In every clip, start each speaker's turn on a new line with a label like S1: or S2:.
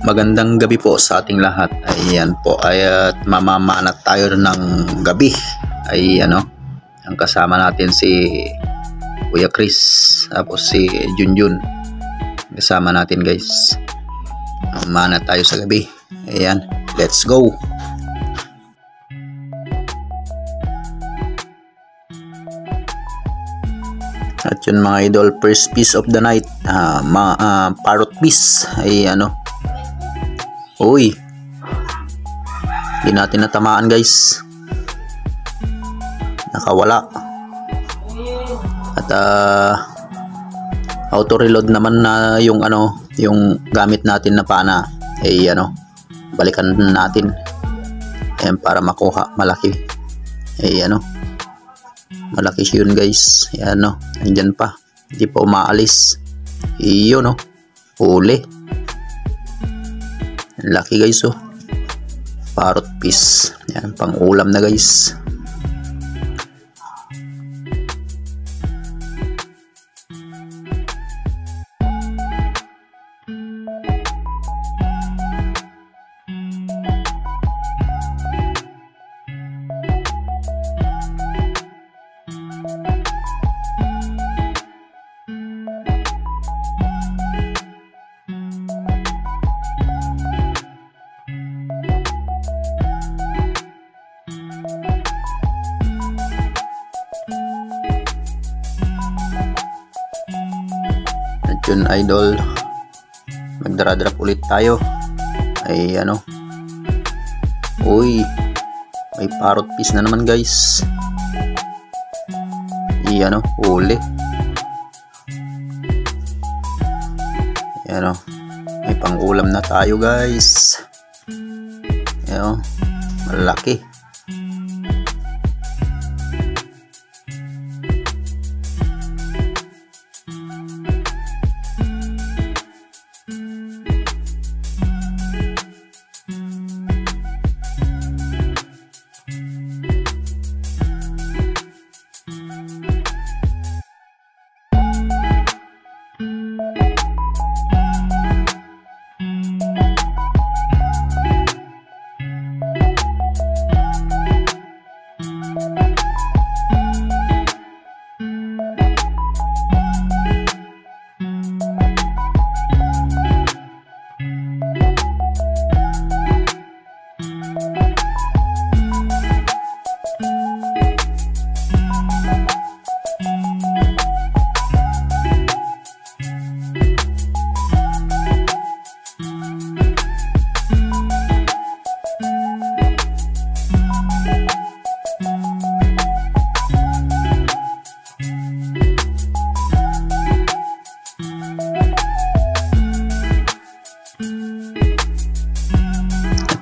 S1: Magandang gabi po sa ating lahat. Ayan po, ay mamamanat tayo ng gabi. Ay ang kasama natin si Kuya Chris, tapos si Junjun. Kasama natin guys. Mamanat tayo sa gabi. Ayan, let's go. At yun mga idol, first piece of the night, parrot piece. Ay uy, hindi natin natamaan guys, nakawala. At auto reload naman na yung yung gamit natin na pana. Ay balikan natin. Ayan, para makuha malaki. Ay malaki yun guys. Ayan andyan pa, hindi pa umaalis. Iyon huli. Laki guys parrot piece. Yan, pang ulam na guys. Yun idol, magdara-drop ulit tayo. Ay uy, may parrot piece na naman guys. Huli. May pang-ulam na tayo guys. Malaki.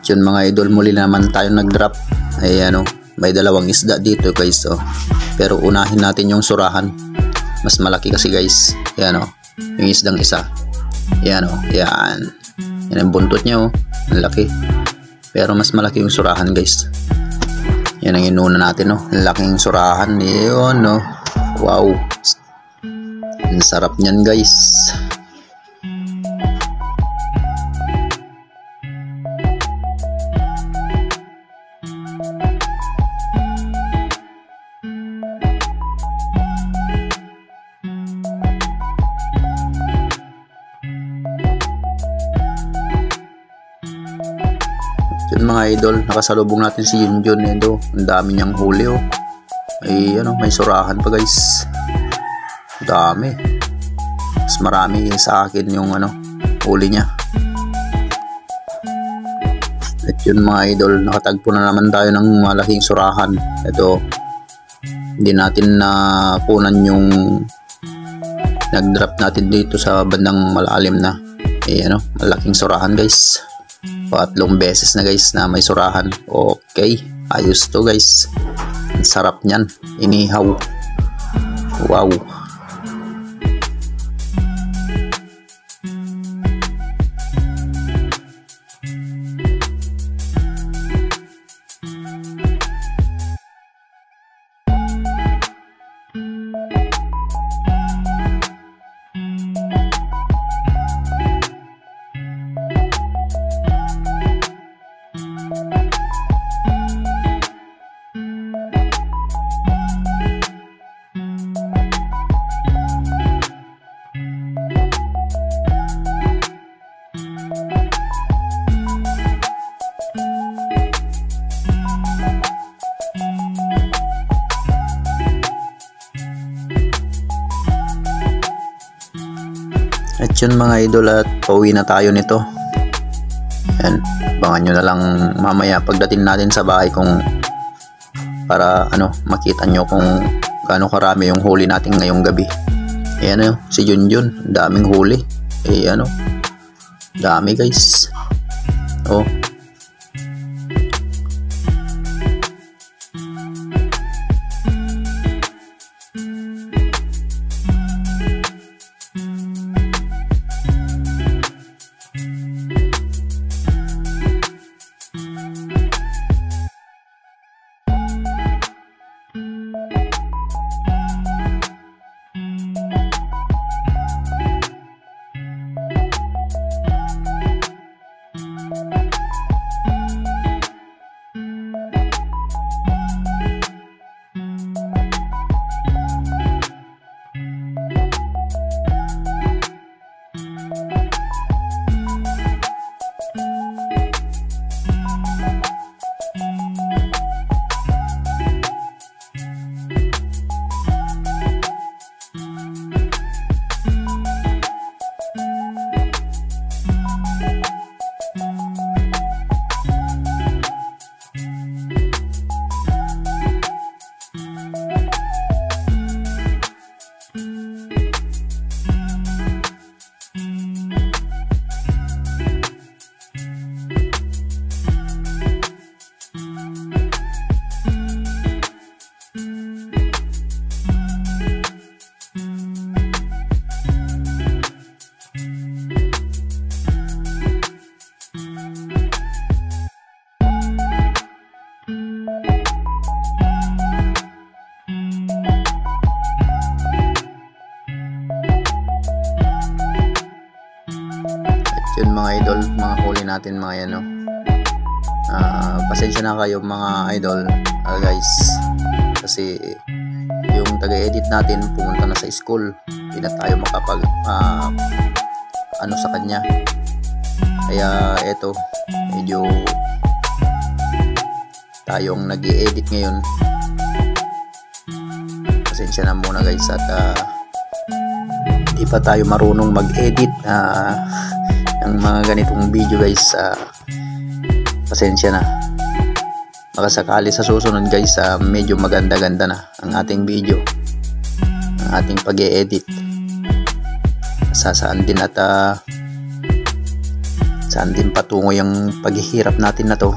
S1: Yun mga idol, muli naman tayo nag-drop. Ay may dalawang isda dito guys pero unahin natin yung surahan, mas malaki kasi guys. Yung isdang isa. Yan ang buntot niya ang laki, pero mas malaki yung surahan guys. Yan ang inuna natin ang laking surahan. Yun wow, ang sarap niyan guys. Yun mga idol, nakasalubong natin si Junjun. Ang dami niyang huli ay may surahan pa guys. Dami, mas marami sa akin yung huli niya. At yun mga idol, nakatagpo na naman tayo ng malaking surahan. Hindi natin nakunan yung nag-drop natin dito sa bandang malalim na. Malaking surahan guys. Patlong beses na guys na may surahan. Okay, ayos to guys. Ang sarap niyan, inihaw. Wow. yun mga idol, at pauwi na tayo nito. Yan, abangan nyo na lang mamaya pagdating natin sa bahay kung para makita nyo kung gaano karami yung huli natin ngayong gabi. Ayan si Junjun, daming huli. Dami guys. Oh. Yun mga idol, mga huli natin mga yan, pasensya na kayo mga idol, guys, kasi yung taga-edit natin pumunta na sa school, hindi na tayo makapag sa kanya, kaya eto medyo tayong nag-i-edit ngayon. Pasensya na muna guys, at di pa tayo marunong mag-edit ng mga ganitong video guys. Pasensya na, baka sakali sa susunod guys medyo maganda-ganda na ang ating video, ang ating pag-e-edit. Saan din at saan din patungo yung paghihirap natin na to,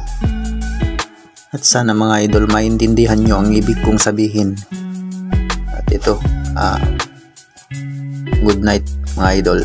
S1: at sana mga idol maintindihan nyo ang ibig kong sabihin. At ito, good night mga idol.